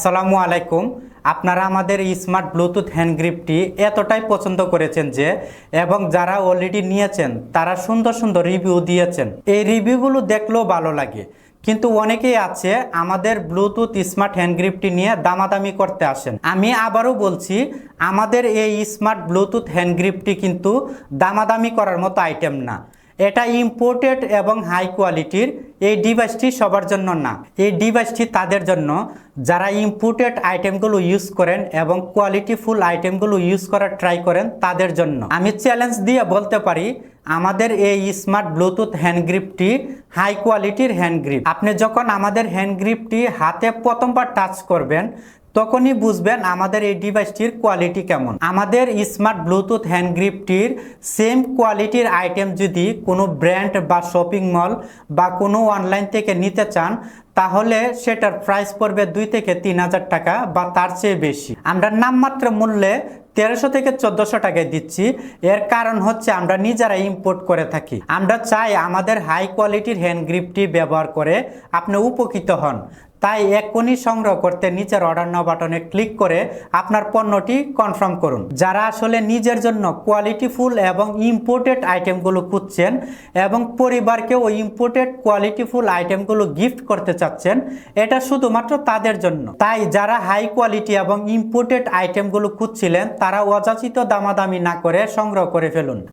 আসসালামু আলাইকুম। আপনারা আমাদের স্মার্ট ব্লুটুথ হ্যান্ড গ্রিপটি এতটাই পছন্দ করেছেন যে এবং যারা অলরেডি নিয়েছেন তারা সুন্দর সুন্দর রিভিউ দিয়েছেন। এই রিভিউগুলো দেখলেও ভালো লাগে, কিন্তু অনেকেই আছে আমাদের ব্লুটুথ স্মার্ট হ্যান্ড গ্রিপটি নিয়ে দামাদামি করতে আসেন। আমি আবারও বলছি, আমাদের এই স্মার্ট ব্লুটুথ হ্যান্ড গ্রিপটি কিন্তু দামাদামি করার মতো আইটেম না। এটা ইম্পোর্টেড এবং হাই কোয়ালিটির। এই ডিভাইসটি সবার জন্য না, এই ডিভাইসটি তাদের জন্য যারা ইম্পোর্টেড আইটেমগুলো ইউজ করেন এবং কোয়ালিটিফুল আইটেমগুলো ইউজ করার ট্রাই করেন তাদের জন্য। আমি চ্যালেঞ্জ দিয়ে বলতে পারি আমাদের এই স্মার্ট ব্লুটুথ হ্যান্ড গ্রিপটি হাই কোয়ালিটির হ্যান্ড গ্রিপ। আপনি যখন আমাদের হ্যান্ড গ্রিপটি হাতে প্রথমবার টাচ করবেন তখনই বুঝবেন আমাদের এই ডিভাইসটির কোয়ালিটি কেমন। আমাদের স্মার্ট ব্লুটুথ হ্যান্ড গ্রিপটির সেম কোয়ালিটির আইটেম যদি কোনো ব্র্যান্ড বা শপিং মল বা কোনো অনলাইন থেকে নিতে চান তাহলে সেটার প্রাইস পড়বে 2 থেকে 3,000 টাকা বা তার চেয়ে বেশি। আমরা নামমাত্র মূল্যে 1300 থেকে 1400 টাকায় দিচ্ছি। এর কারণ হচ্ছে আমরা নিজেরা ইম্পোর্ট করে থাকি। আমরা চাই আমাদের হাই কোয়ালিটির হ্যান্ড গ্রিপটি ব্যবহার করে আপনি উপকৃত হন। তাই এক্ষুনি সংগ্রহ করতে নিচের অর্ডার নাও বাটনে ক্লিক করে আপনার পণ্যটি কনফার্ম করুন। যারা আসলে নিজের জন্য কোয়ালিটিফুল এবং ইম্পোর্টেড আইটেমগুলো খুঁজছেন এবং পরিবারকেও ইম্পোর্টেড কোয়ালিটিফুল আইটেমগুলো গিফট করতে চাচ্ছেন, এটা শুধুমাত্র তাদের জন্য। তাই যারা হাই কোয়ালিটি এবং ইম্পোর্টেড আইটেমগুলো খুঁজছিলেন তারা অযাচিত দামাদামি না করে সংগ্রহ করে ফেলুন।